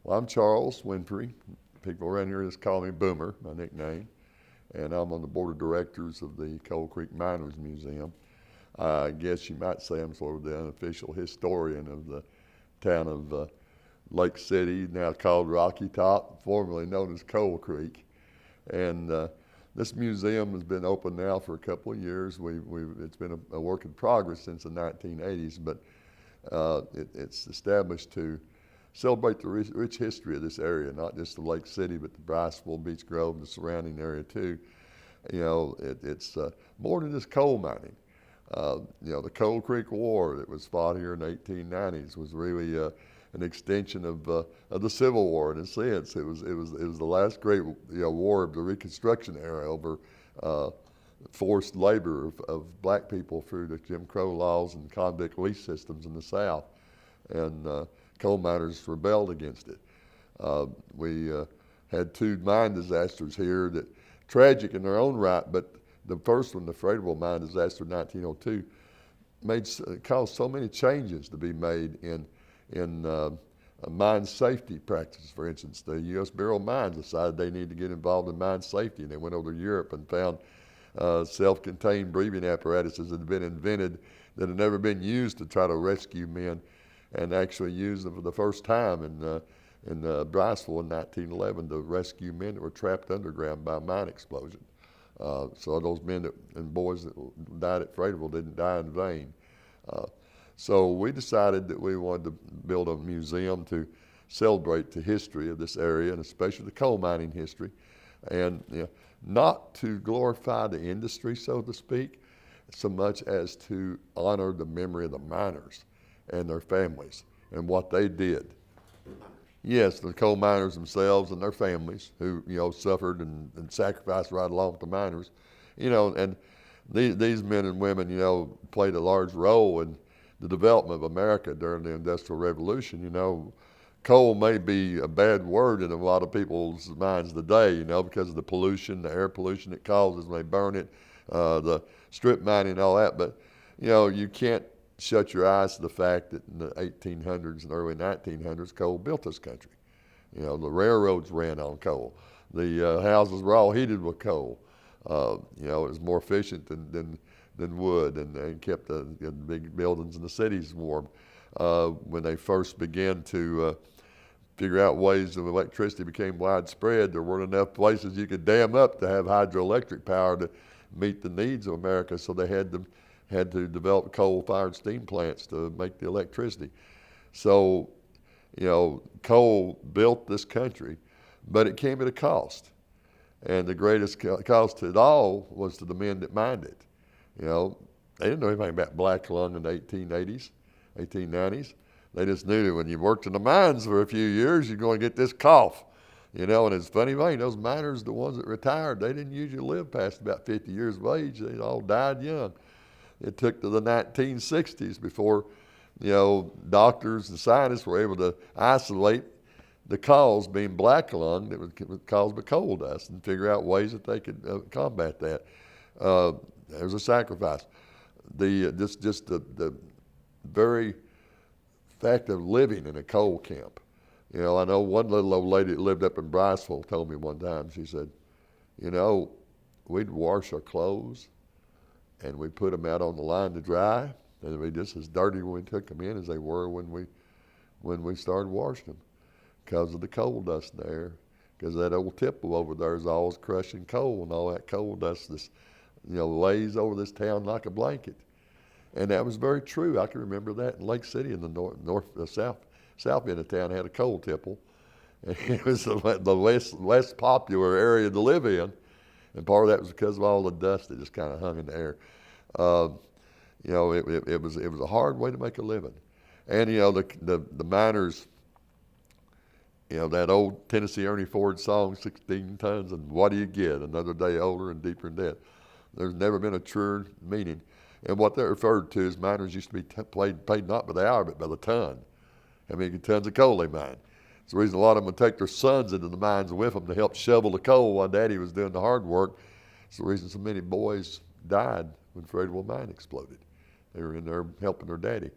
Well, I'm Charles Winfrey. People around here just call me Boomer, my nickname, and I'm on the board of directors of the Coal Creek Miners Museum. I guess you might say I'm sort of the unofficial historian of the town of Lake City, now called Rocky Top, formerly known as Coal Creek. And this museum has been open now for a couple of years. It's been a work in progress since the 1980s, but it's established to celebrate the rich history of this area, not just the Lake City, but the Briceville, Beech Grove, and the surrounding area too. It's more than just coal mining. The Coal Creek War that was fought here in the 1890s was really an extension of the Civil War in a sense. It was the last great war of the Reconstruction era over forced labor of black people through the Jim Crow laws and convict lease systems in the South, and coal miners rebelled against it. We had two mine disasters here that tragic in their own right, but the first one, the Freightable mine disaster in 1902, caused so many changes to be made in mine safety practices. For instance, the U.S. Bureau of Mines decided they needed to get involved in mine safety, and they went over to Europe and found self-contained breathing apparatuses that had been invented that had never been used to try to rescue men, and actually used them for the first time in Briceville in 1911 to rescue men that were trapped underground by a mine explosion. So those men and boys that died at Freightable didn't die in vain. So we decided that we wanted to build a museum to celebrate the history of this area, and especially the coal mining history, and not to glorify the industry, so to speak, so much as to honor the memory of the miners and their families and what they did. Yes, the coal miners themselves and their families who suffered and sacrificed right along with the miners, and these men and women played a large role in the development of America during the Industrial Revolution. Coal may be a bad word in a lot of people's minds today, because of the pollution, the air pollution it causes when they burn it, the strip mining and all that. But you can't shut your eyes to the fact that in the 1800s and early 1900s, coal built this country. The railroads ran on coal. The houses were all heated with coal. It was more efficient than wood, and kept the big buildings in the cities warm. When they first began to figure out ways of electricity became widespread, there weren't enough places you could dam up to have hydroelectric power to meet the needs of America, so they had to develop coal-fired steam plants to make the electricity. So, coal built this country, but it came at a cost. And the greatest cost to it all was to the men that mined it. They didn't know anything about black lung in the 1880s, 1890s. They just knew that when you worked in the mines for a few years, you're going to get this cough. And it's funny, those miners, the ones that retired, they didn't usually live past about 50 years of age. They all died young. It took to the 1960s before, doctors and scientists were able to isolate the cause being black lung that was caused by coal dust and figure out ways that they could combat that. There's a sacrifice. Just the very fact of living in a coal camp. I know one little old lady that lived up in Briceville told me one time, she said, we'd wash our clothes and we put them out on the line to dry, and they'd be just as dirty when we took them in as they were when we started washing them, because of the coal dust in there. Because that old tipple over there is always crushing coal, and all that coal dust lays over this town like a blanket. And that was very true. I can remember that in Lake City in the south end of town had a coal tipple. And it was the less popular area to live in. And part of that was because of all the dust that just kind of hung in the air. It was a hard way to make a living. And the miners, that old Tennessee Ernie Ford song, 16 tons, and what do you get? Another day older and deeper in debt. There's never been a truer meaning. And what that referred to is miners used to be paid not by the hour, but by the ton. How many tons of coal they mined. It's the reason a lot of them would take their sons into the mines with them to help shovel the coal while Daddy was doing the hard work. It's the reason so many boys died when Freightable mine exploded. They were in there helping their daddy.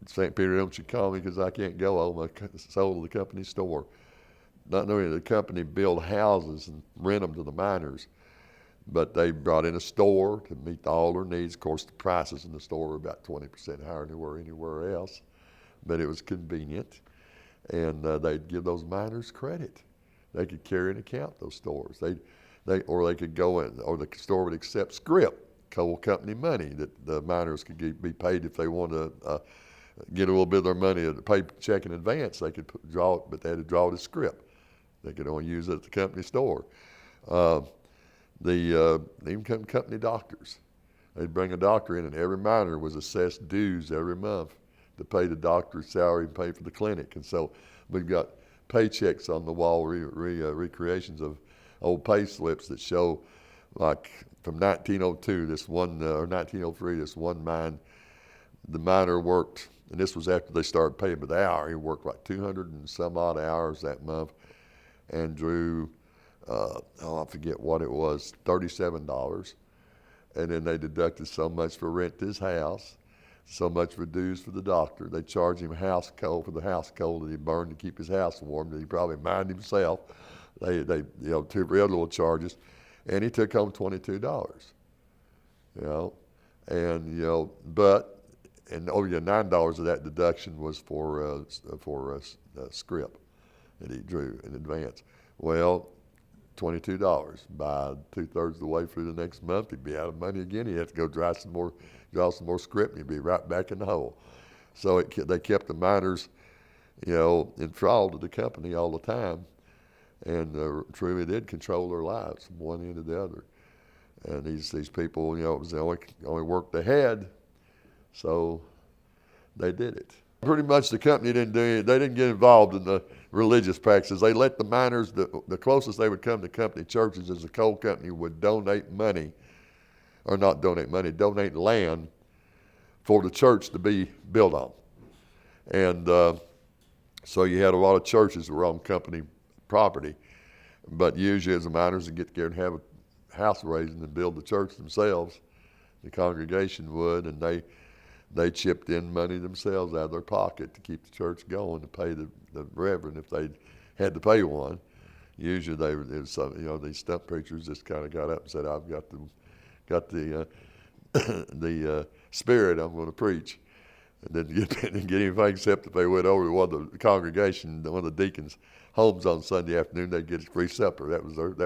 St. Peter, don't you call me because I can't go. I owe my sold to the company store. Not knowing the company built houses and rent them to the miners, but they brought in a store to meet all their needs. Of course, the prices in the store were about 20% higher than they were anywhere else, but it was convenient, and they'd give those miners credit. They could carry an account, those stores. Or they could go in, or the store would accept scrip, coal company money that the miners could be paid if they wanted to get a little bit of their money to pay check in advance. They could draw it, but they had to draw it as scrip. They could only use it at the company store. Even company doctors. They'd bring a doctor in, and every miner was assessed dues every month to pay the doctor's salary and pay for the clinic. And so we've got paychecks on the wall, recreations of old pay slips that show, like from 1902, or 1903, this one mine, the miner worked, and this was after they started paying by the hour. He worked like 200 and some odd hours that month, and drew, I forget what it was, $37. And then they deducted so much for rent to his house, so much for dues for the doctor. They charged him house coal for the house coal that he burned to keep his house warm, that he probably mined himself. They two real little charges, and he took home $22. $9 of that deduction was for scrip that he drew in advance. Well, $22. By 2/3 of the way through the next month, he'd be out of money again. He'd have to go draw some more scrip, and he'd be right back in the hole. So they kept the miners, enthralled to the company all the time, and truly did control their lives from one end to the other. And these people, it was the only work they had, so they did it. Pretty much the company didn't do it. They didn't get involved in the religious practices. They let the miners, the closest they would come to company churches is the coal company would donate money, or not donate money, donate land for the church to be built on. And so you had a lot of churches that were on company property, but usually as the miners would get together and have a house raising and build the church themselves, the congregation would, and they chipped in money themselves out of their pocket to keep the church going, to pay the reverend if they had to pay one. Usually these stump preachers just kind of got up and said, "I've got the spirit, I'm going to preach," and didn't get anything except if they went over to one of the congregation, one of the deacons' homes on Sunday afternoon, they'd get a free supper. That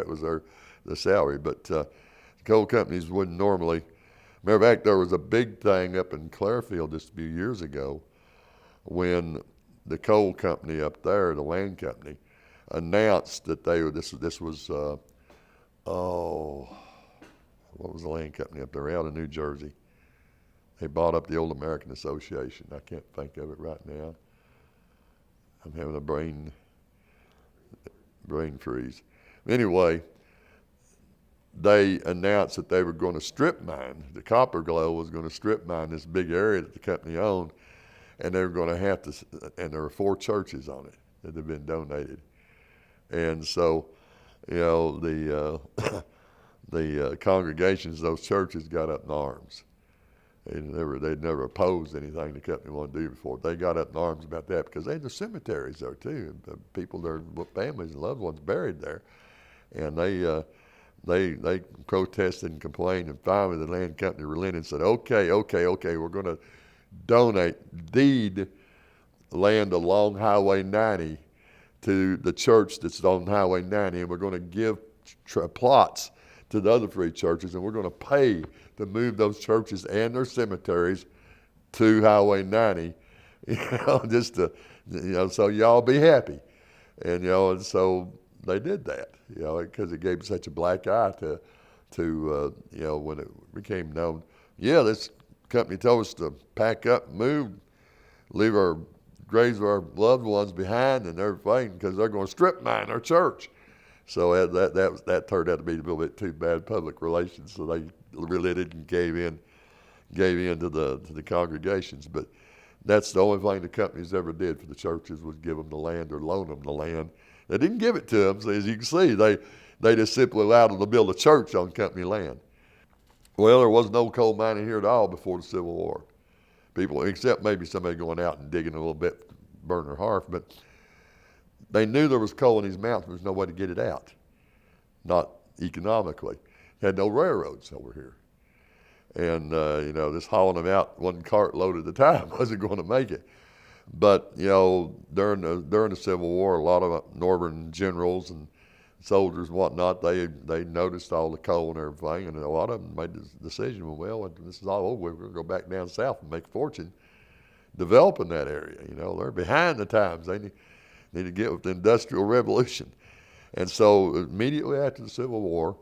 was their salary. But coal companies wouldn't normally. Matter of fact, there was a big thing up in Clairfield just a few years ago when the coal company up there, the land company, announced that this was what was the land company up there out of New Jersey? They bought up the old American Association. I can't think of it right now. I'm having a brain freeze. Anyway, they announced that they were going to strip mine. The Copper Glow was going to strip mine this big area that the company owned, and they were going to have to, and there were 4 churches on it that had been donated. And so, the congregations, those churches got up in arms. They'd never opposed anything the company wanted to do before. They got up in arms about that because they had the cemeteries there too, and people, their families and loved ones buried there, and they protested and complained, and finally the land company relented and said, okay, we're going to deed land along Highway 90 to the church that's on Highway 90, and we're going to give plots to the other 3 churches, and we're going to pay to move those churches and their cemeteries to Highway 90, just to, so y'all be happy. And, and so they did that, because it gave such a black eye to when it became known. Yeah, this company told us to pack up, move, leave our graves of our loved ones behind and everything, because they're going to strip mine our church. So that turned out to be a little bit too bad public relations. So they relented and gave in to the congregations. But that's the only thing the companies ever did for the churches, was give them the land or loan them the land. They didn't give it to them. So as you can see, they just simply allowed them to build a church on company land. Well, there was no coal mining here at all before the Civil War. people, except maybe somebody going out and digging a little bit to burn their hearth, but they knew there was coal in these mountains. There was no way to get it out, not economically. Had no railroads over here. And, just hauling them out one cartload at a time wasn't going to make it. But, during the Civil War, a lot of Northern generals and soldiers and whatnot, they noticed all the coal and everything, and a lot of them made the decision, well, this is all over, we're going to go back down south and make a fortune developing that area. They're behind the times. They need to get with the Industrial Revolution. And so immediately after the Civil War,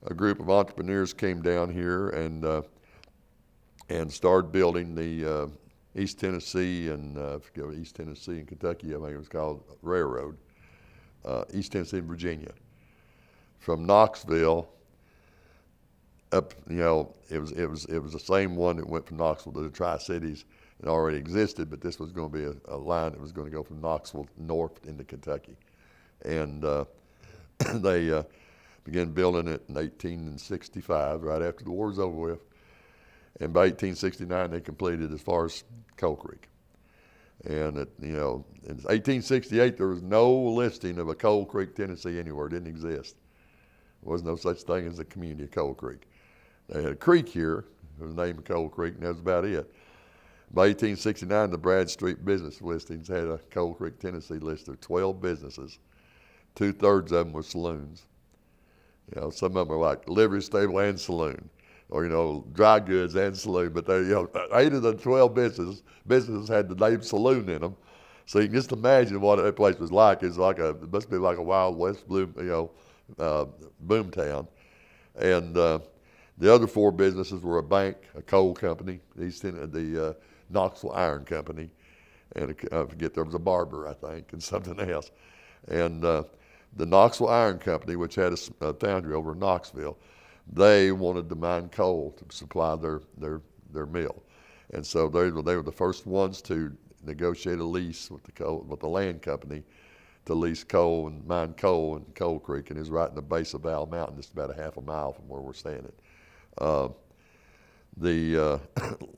a group of entrepreneurs came down here and started building the East Tennessee and East Tennessee and Kentucky, I think it was called, railroad. East Tennessee and Virginia. From Knoxville up, it was the same one that went from Knoxville to the Tri-Cities. It already existed, but this was going to be a line that was going to go from Knoxville north into Kentucky. And they began building it in 1865, right after the war was over with. And by 1869, they completed as far as Coal Creek. And in 1868, there was no listing of a Coal Creek, Tennessee anywhere. It didn't exist. There was no such thing as a community of Coal Creek. They had a creek here. It was named Coal Creek, and that was about it. By 1869, the Bradstreet business listings had a Coal Creek, Tennessee list of 12 businesses. 2/3 of them were saloons. Some of them were like livery stable and saloon, or dry goods and saloon. But they, 8 of the 12 businesses had the name saloon in them. So you can just imagine what that place was like. It must be like a Wild West boom town. And the other 4 businesses were a bank, a coal company, the Knoxville Iron Company, and I forget, there was a barber, I think, and something else. And the Knoxville Iron Company, which had a foundry over in Knoxville, they wanted to mine coal to supply their mill. And so they were the first ones to negotiate a lease with the land company to lease coal and mine coal in Coal Creek, and it's right in the base of Owl Mountain, just about a half a mile from where we're standing. The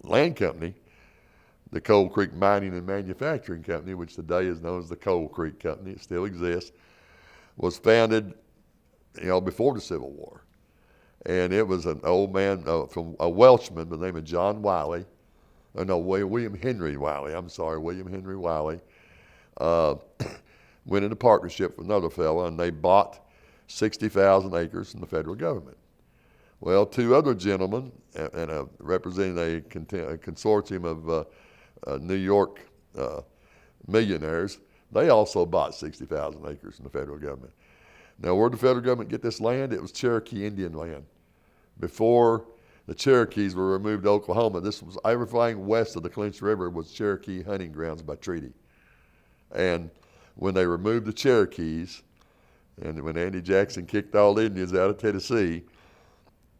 land company, the Coal Creek Mining and Manufacturing Company, which today is known as the Coal Creek Company, it still exists, was founded, before the Civil War. And it was an old man from a Welshman by the name of John Wiley. William Henry Wiley. William Henry Wiley. Went into partnership with another fellow, and they bought 60,000 acres from the federal government. Well, 2 other gentlemen, representing a consortium of New York millionaires, they also bought 60,000 acres from the federal government. Now, where did the federal government get this land? It was Cherokee Indian land. Before the Cherokees were removed to Oklahoma, this was everything west of the Clinch River was Cherokee hunting grounds by treaty. And when they removed the Cherokees, and when Andy Jackson kicked all the Indians out of Tennessee,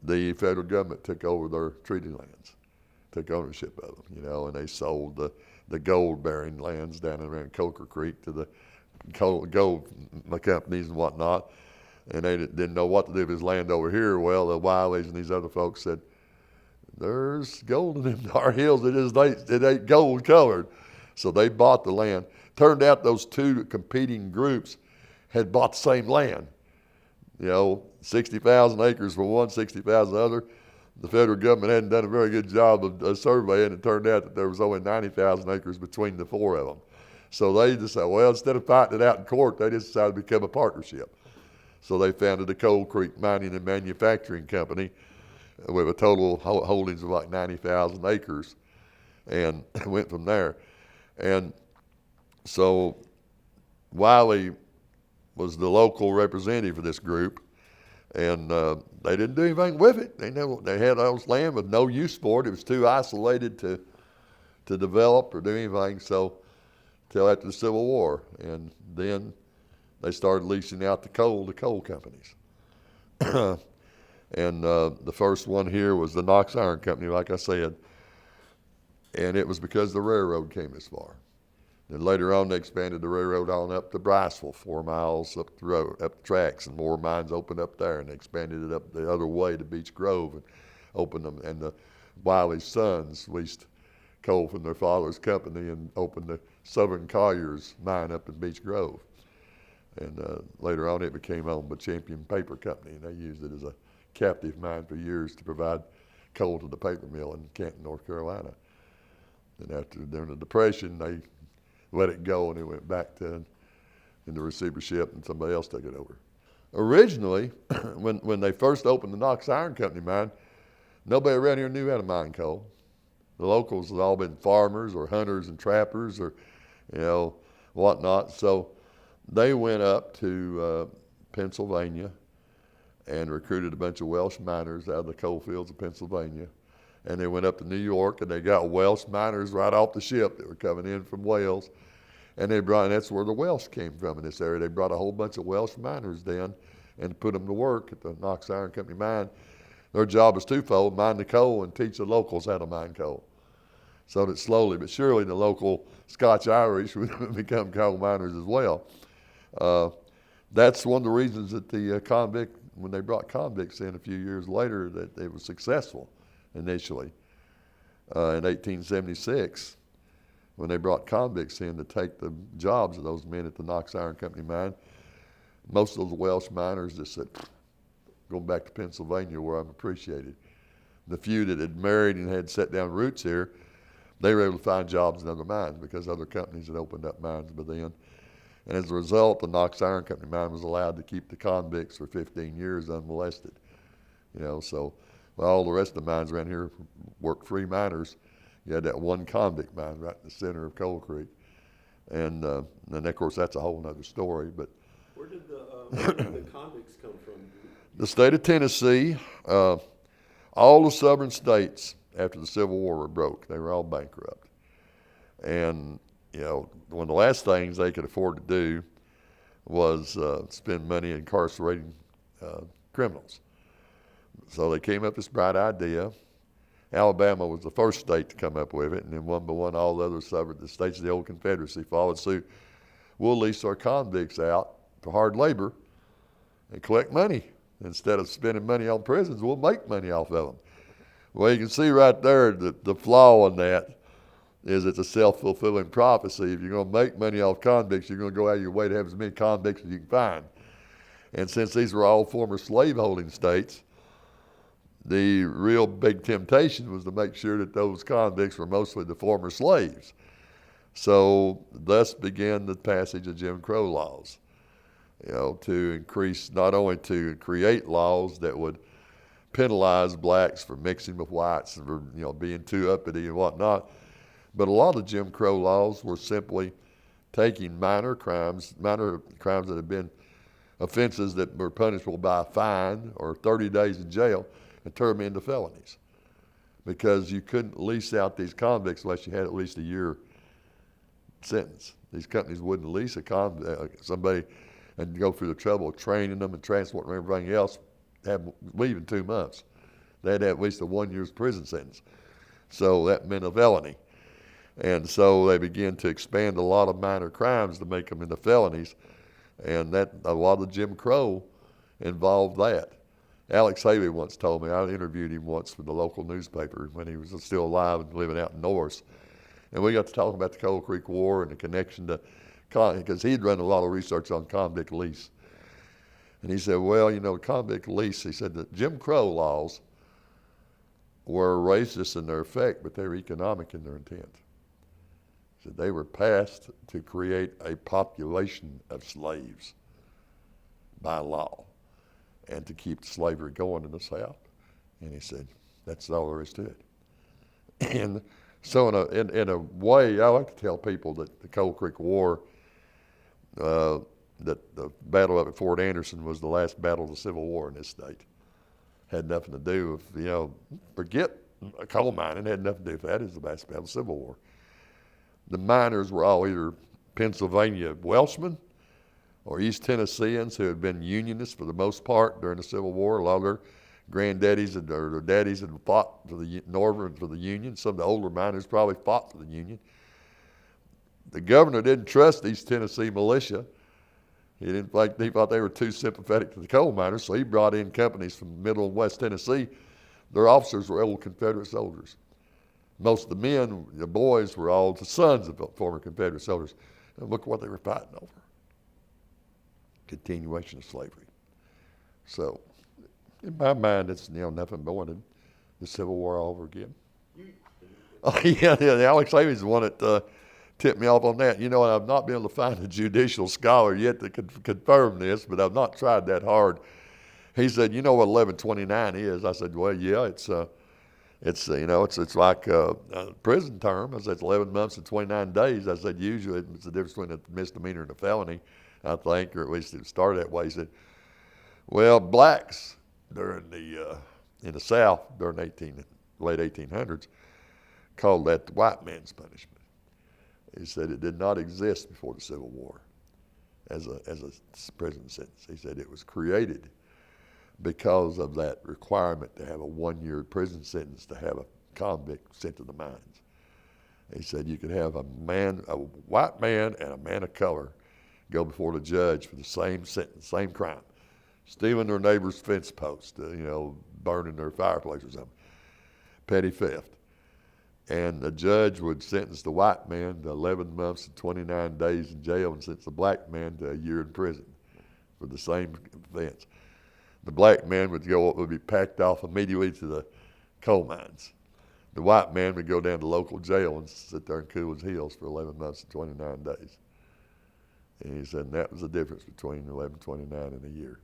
the federal government took over their treaty lands, took ownership of them, and they sold the gold-bearing lands down around Coker Creek to the gold companies and whatnot. And they didn't know what to do with his land over here. Well, the Wileys and these other folks said, there's gold in our hills. It ain't gold colored. So they bought the land. Turned out those 2 competing groups had bought the same land. 60,000 acres for one, 60,000 the other. The federal government hadn't done a very good job of surveying. It turned out that there was only 90,000 acres between the 4 of them. So they decided, instead of fighting it out in court, they just decided to become a partnership. So they founded the Coal Creek Mining and Manufacturing Company with a total holdings of like 90,000 acres, and went from there. And so Wiley was the local representative for this group, and they didn't do anything with it. They had all this land with no use for it. It was too isolated to develop or do anything. So till after the Civil War, and then they started leasing out the coal to coal companies. And the first one here was the Knox Iron Company, like I said, and it was because the railroad came this far. Then later on, they expanded the railroad on up to Briceville, 4 miles up the road, up the tracks, and more mines opened up there, and they expanded it up the other way to Beech Grove and opened them. And the Wiley's sons leased coal from their father's company and opened the Southern Colliers mine up in Beech Grove. And later on it became owned by Champion Paper Company, and they used it as a captive mine for years to provide coal to the paper mill in Canton, North Carolina. And during the Depression, they let it go and it went back to in the receivership and somebody else took it over. Originally, when they first opened the Knox Iron Company mine, nobody around here knew how to mine coal. The locals had all been farmers or hunters and trappers or, whatnot. So they went up to Pennsylvania and recruited a bunch of Welsh miners out of the coal fields of Pennsylvania. And they went up to New York and they got Welsh miners right off the ship that were coming in from Wales. And that's where the Welsh came from in this area. They brought a whole bunch of Welsh miners down and put them to work at the Knox Iron Company mine. Their job was twofold: mine the coal and teach the locals how to mine coal. So that slowly but surely the local Scotch-Irish would become coal miners as well. That's one of the reasons that when they brought convicts in a few years later, that it was successful initially. In 1876, when they brought convicts in to take the jobs of those men at the Knox Iron Company mine, most of those Welsh miners just said, going back to Pennsylvania where I'm appreciated. The few that had married and had set down roots here, they were able to find jobs in other mines because other companies had opened up mines by then. And as a result, the Knox Iron Company mine was allowed to keep the convicts for 15 years unmolested. So while all the rest of the mines around here worked free miners, you had that one convict mine right in the center of Coal Creek. And of course, that's a whole other story. But where did the convicts come from? The state of Tennessee, all the southern states after the Civil War were broke. They were all bankrupt. And, one of the last things they could afford to do was spend money incarcerating criminals. So they came up with this bright idea. Alabama was the first state to come up with it, and then one by one, all the other the states of the old Confederacy followed suit. We'll lease our convicts out for hard labor and collect money. Instead of spending money on prisons, we'll make money off of them. Well, you can see right there that the flaw in that is it's a self-fulfilling prophecy. If you're going to make money off convicts, you're going to go out of your way to have as many convicts as you can find. And since these were all former slaveholding states, the real big temptation was to make sure that those convicts were mostly the former slaves. So thus began the passage of Jim Crow laws, to increase, not only to create laws that would penalize blacks for mixing with whites and for, being too uppity and whatnot, but a lot of the Jim Crow laws were simply taking minor crimes that had been offenses that were punishable by a fine or 30 days in jail, and turn them into felonies, because you couldn't lease out these convicts unless you had at least a year sentence. These companies wouldn't lease somebody and go through the trouble of training them and transporting them and everything else, leave in 2 months. They had to have at least a 1 year's prison sentence. So that meant a felony. And so they began to expand a lot of minor crimes to make them into felonies, and that a lot of Jim Crow involved that. Alex Haley once told me, I interviewed him once for the local newspaper when he was still alive and living out in Norris. And we got to talk about the Coal Creek War and the connection to, because he'd run a lot of research on convict lease. And he said, well, convict lease, he said that Jim Crow laws were racist in their effect, but they were economic in their intent. He said they were passed to create a population of slaves by law, and to keep slavery going in the South. And he said, that's all there is to it. And so in a way, I like to tell people that the Coal Creek War, that the battle up at Fort Anderson was the last battle of the Civil War in this state. Had nothing to do with, forget coal mining, had nothing to do with that. It was the last battle of the Civil War. The miners were all either Pennsylvania Welshmen or East Tennesseans who had been Unionists for the most part during the Civil War. A lot of their granddaddies or their daddies had fought for the Northern for the Union. Some of the older miners probably fought for the Union. The governor didn't trust East Tennessee militia. He thought they were too sympathetic to the coal miners, so he brought in companies from Middle and West Tennessee. Their officers were old Confederate soldiers. Most of the men, the boys, were all the sons of former Confederate soldiers. And look what they were fighting over. Continuation of slavery. So, in my mind, it's nothing more than the Civil War all over again. Oh, yeah, Alex Haley's the one that tipped me off on that. You know, I've not been able to find a judicial scholar yet that could confirm this, but I've not tried that hard. He said, "You know what 1129 is?" I said, "Well, yeah, it's like a prison term." I said, "It's 11 months and 29 days." I said, "Usually it's the difference between a misdemeanor and a felony, I think, or at least it started that way." He said, "Well, blacks during in the South during late 1800s called that the white man's punishment." He said it did not exist before the Civil War as a prison sentence. He said it was created because of that requirement to have a 1-year prison sentence to have a convict sent to the mines. He said you could have a white man and a man of color go before the judge for the same sentence, same crime, stealing their neighbor's fence post, burning their fireplace or something, petty theft. And the judge would sentence the white man to 11 months and 29 days in jail and sentence the black man to a year in prison for the same offense. The black man would be packed off immediately to the coal mines. The white man would go down to local jail and sit there and cool his heels for 11 months and 29 days. And he said that was the difference between 1129 and a year.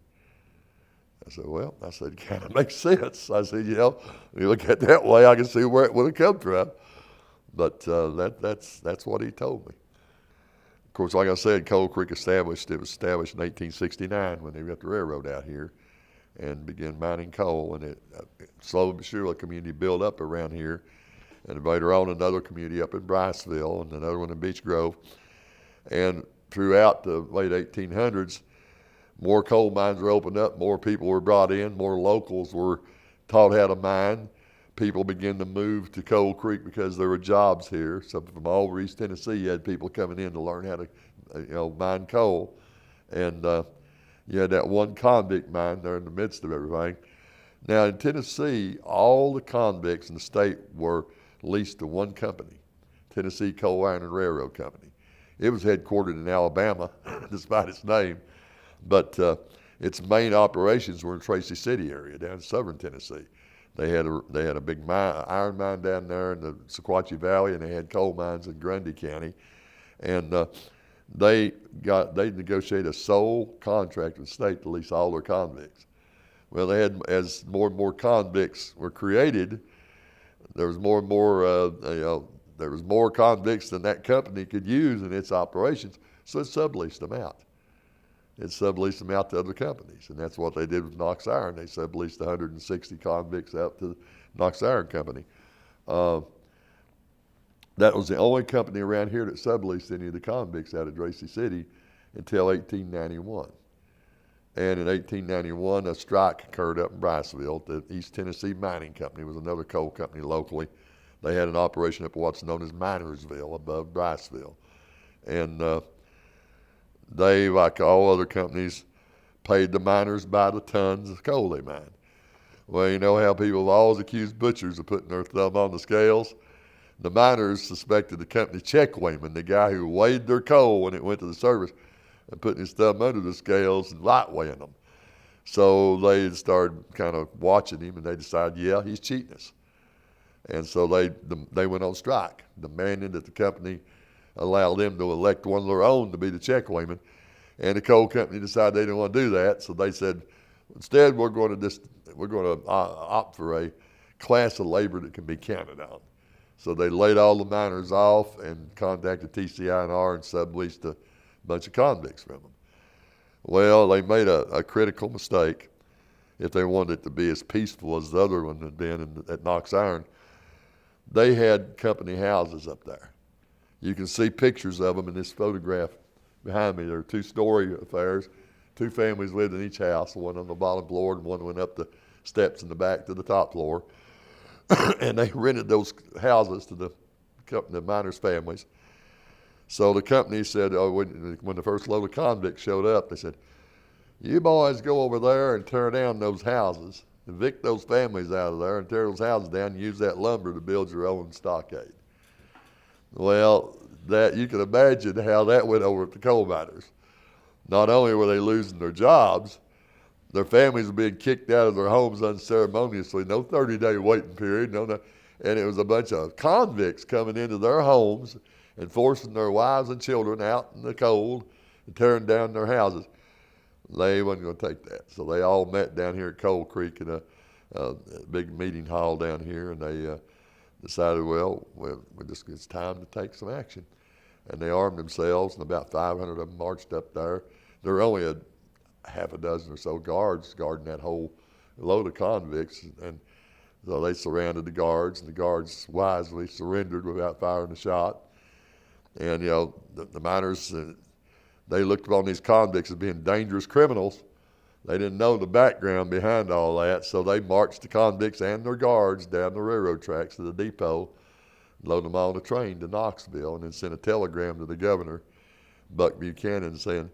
I said, well, it kind of makes sense. I said, when you look at it that way, I can see where it would have come from. But that's what he told me. Of course, like I said, Coal Creek was established in 1869 when they got the railroad out here and began mining coal. And it slowly but surely, a community built up around here. And later on, another community up in Bryceville and another one in Beech Grove. And throughout the late 1800s, more coal mines were opened up, more people were brought in, more locals were taught how to mine. People began to move to Coal Creek because there were jobs here. So from all over East Tennessee, you had people coming in to learn how to mine coal. And you had that one convict mine there in the midst of everything. Now in Tennessee, all the convicts in the state were leased to one company, Tennessee Coal, Iron, and Railroad Company. It was headquartered in Alabama, despite its name. But its main operations were in Tracy City area, down in southern Tennessee. They had a big iron mine down there in the Sequatchie Valley, and they had coal mines in Grundy County. And they negotiated a sole contract with the state to lease all their convicts. Well, as more and more convicts were created, there was more and more there was more convicts than that company could use in its operations, so it subleased them out. It subleased them out to other companies, and that's what they did with Knox Iron. They subleased 160 convicts out to the Knox Iron Company. That was the only company around here that subleased any of the convicts out of Tracy City until 1891. And in 1891, a strike occurred up in Bryceville. The East Tennessee Mining Company was another coal company locally. They had an operation up at what's known as Minersville above Bryceville. And they, like all other companies, paid the miners by the tons of coal they mined. Well, you know how people have always accused butchers of putting their thumb on the scales? The miners suspected the company check weighman, the guy who weighed their coal when it went to the service, and putting his thumb under the scales and light weighing them. So they started kind of watching him, and they decided, yeah, he's cheating us. And so they went on strike, demanding that the company allow them to elect one of their own to be the check weighman. And the coal company decided they didn't want to do that, so they said, instead we're going to opt for a class of labor that can be counted on. So they laid all the miners off and contacted TCI&R and subleased a bunch of convicts from them. Well, they made a critical mistake. If they wanted it to be as peaceful as the other one had been at Knox Iron, they had company houses up there. You can see pictures of them in this photograph behind me. They're two-story affairs. Two families lived in each house, one on the bottom floor and one went up the steps in the back to the top floor. And they rented those houses to the miners' families. So the company said, when the first load of convicts showed up, they said, you boys go over there and tear down those houses evict those families out of there and tear those houses down and use that lumber to build your own stockade. Well, that you can imagine how that went over at the coal miners. Not only were they losing their jobs, their families were being kicked out of their homes unceremoniously, no 30-day waiting period, and it was a bunch of convicts coming into their homes and forcing their wives and children out in the cold and tearing down their houses. They wasn't going to take that. So they all met down here at Coal Creek in a big meeting hall down here, and they decided, well, it's time to take some action. And they armed themselves, and about 500 of them marched up there. There were only a half a dozen or so guards guarding that whole load of convicts, and so they surrounded the guards, and the guards wisely surrendered without firing a shot. And, the miners, they looked upon these convicts as being dangerous criminals. They didn't know the background behind all that, so they marched the convicts and their guards down the railroad tracks to the depot, loaded them on a train to Knoxville, and then sent a telegram to the governor, Buck Buchanan, saying,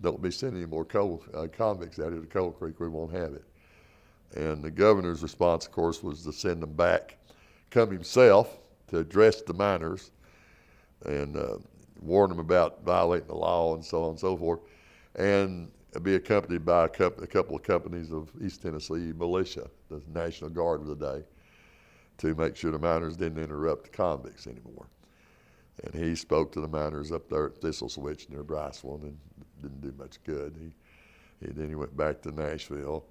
don't be sending any more convicts out here to Coal Creek. We won't have it. And the governor's response, of course, was to send them back, come himself to address the miners and warn them about violating the law and so on and so forth, and be accompanied by a couple of companies of East Tennessee militia, the National Guard of the day, to make sure the miners didn't interrupt the convicts anymore. And he spoke to the miners up there at Thistle Switch near Briceville, and didn't do much good. Then he went back to Nashville,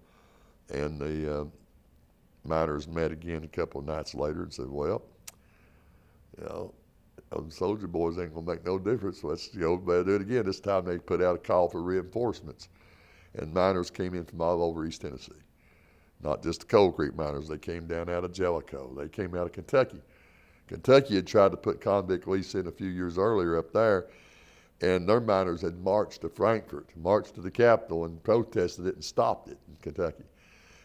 and the miners met again a couple of nights later and said, well, those soldier boys ain't gonna make no difference. Let's go do it again. This time they put out a call for reinforcements, and miners came in from all over East Tennessee. Not just the Coal Creek miners. They came down out of Jellicoe. They came out of Kentucky. Kentucky had tried to put convict lease in a few years earlier up there, and their miners had marched to Frankfort, marched to the Capitol, and protested it and stopped it in Kentucky.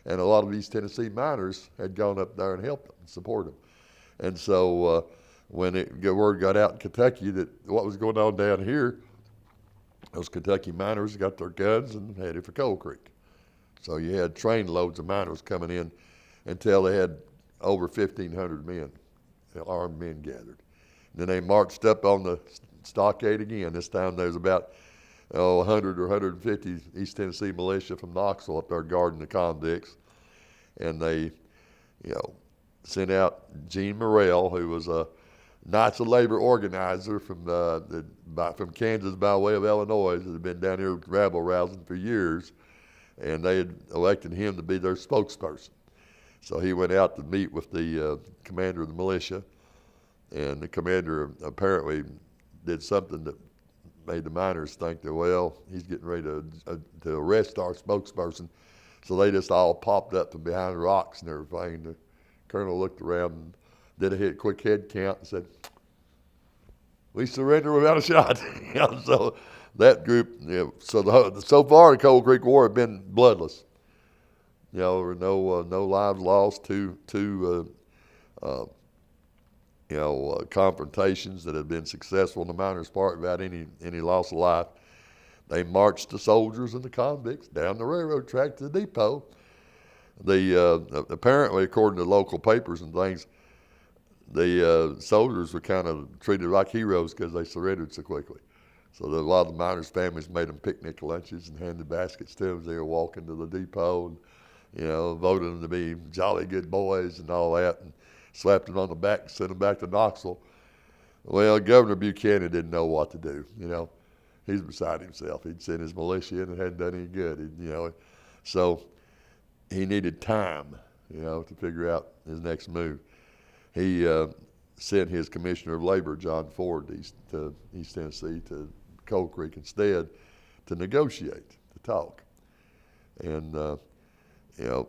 And a lot of East Tennessee miners had gone up there and helped them and supported them. And so when word got out in Kentucky that what was going on down here, those Kentucky miners got their guns and headed for Coal Creek. So you had train loads of miners coming in until they had over 1,500 men, armed men gathered. Then they marched up on the stockade again. This time there was about 100 or 150 East Tennessee militia from Knoxville up there guarding the convicts. And they, sent out Gene Morrell, who was a Knights of Labor organizer from Kansas by way of Illinois, that had been down here rabble rousing for years, and they had elected him to be their spokesperson. So he went out to meet with the commander of the militia, and the commander apparently did something that made the miners think that, well, he's getting ready to arrest our spokesperson. So they just all popped up from behind rocks and everything. The colonel looked around and did a quick head count and said, we surrender without a shot. So that group, so far the Coal Creek War had been bloodless. There were no lives lost, two confrontations that had been successful on the miners' part without any loss of life. They marched the soldiers and the convicts down the railroad track to the depot. Apparently, according to local papers and things, the soldiers were kind of treated like heroes because they surrendered so quickly. So a lot of the miners' families made them picnic lunches and handed baskets to them as they were walking to the depot, and voted them to be jolly good boys and all that, and slapped them on the back and sent them back to Knoxville. Well, Governor Buchanan didn't know what to do. He's beside himself. He'd sent his militia in and hadn't done any good. So he needed time, to figure out his next move. He sent his commissioner of labor, John Ford, to East Tennessee, to Coal Creek instead, to negotiate, to talk. And,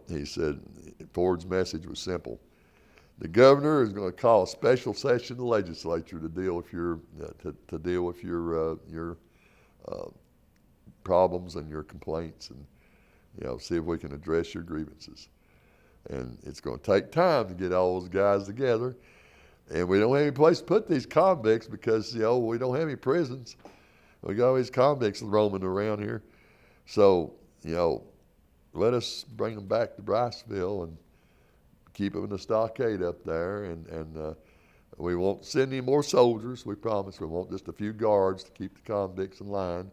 he said Ford's message was simple. The governor is going to call a special session of the legislature to deal with your problems and your complaints, and see if we can address your grievances. And it's going to take time to get all those guys together, and we don't have any place to put these convicts because we don't have any prisons. We got all these convicts roaming around here, so let us bring them back to Briceville and keep them in the stockade up there, and we won't send any more soldiers, we promise. We want just a few guards to keep the convicts in line.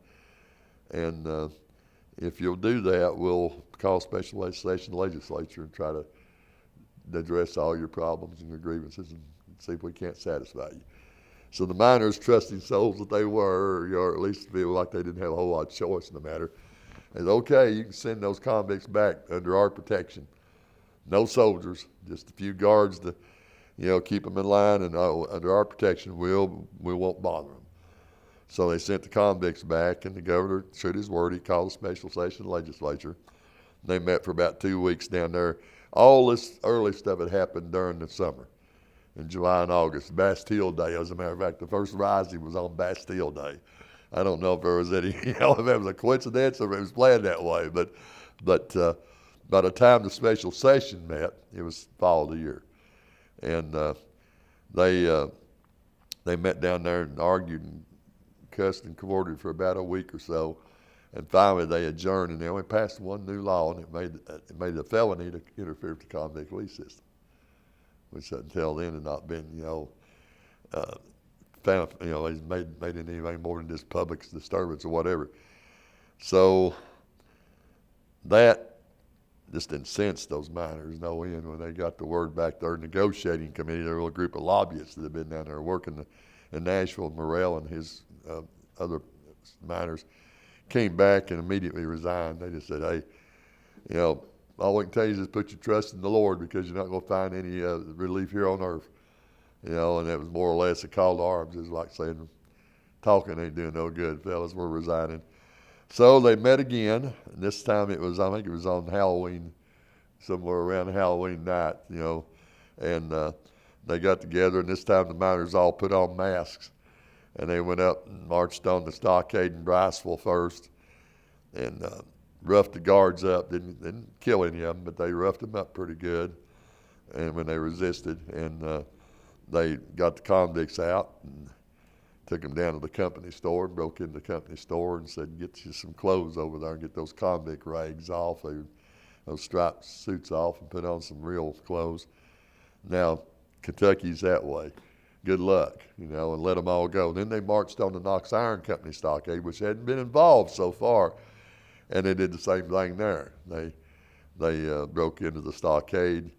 And if you'll do that, we'll call special legislation legislature and try to address all your problems and your grievances and see if we can't satisfy you. So the miners, trusting souls that they were, or at least feel like they didn't have a whole lot of choice in the matter, is okay, you can send those convicts back under our protection. No soldiers, just a few guards to, keep them in line, and under our protection, we won't bother them. So they sent the convicts back, and the governor stood his word. He called a special session legislature. They met for about 2 weeks down there. All this early stuff had happened during the summer, in July and August. Bastille Day, as a matter of fact, the first rising was on Bastille Day. I don't know if there was any, if it was a coincidence or if it was planned that way, but by the time the special session met, it was fall of the year, and they met down there and argued and cussed and cavorted for about a week or so, and finally they adjourned, and they only passed one new law, and it made it a felony to interfere with the convict lease system, which until then had not been, found, they made it anything more than just public disturbance or whatever. So that just incensed those miners no end when they got the word back. Their negotiating committee, there was a group of lobbyists that had been down there working in Nashville. Morrell and his other miners came back and immediately resigned. They just said, hey, all we can tell you is just put your trust in the Lord, because you're not going to find any relief here on earth. And that was more or less a call to arms. It was like saying, talking ain't doing no good, fellas, we're resigning. So they met again, and this time I think it was on Halloween, somewhere around Halloween night, and they got together, and this time the miners all put on masks, and they went up and marched on the stockade in Briceville first, and roughed the guards up. Didn't kill any of them, but they roughed them up pretty good, and when they resisted, and they got the convicts out and took them down to the company store, broke into the company store and said, get you some clothes over there and get those convict rags off, those striped suits off, and put on some real clothes. Now, Kentucky's that way. Good luck, and let them all go. Then they marched on the Knox Iron Company stockade, which hadn't been involved so far, and they did the same thing there. They broke into the stockade,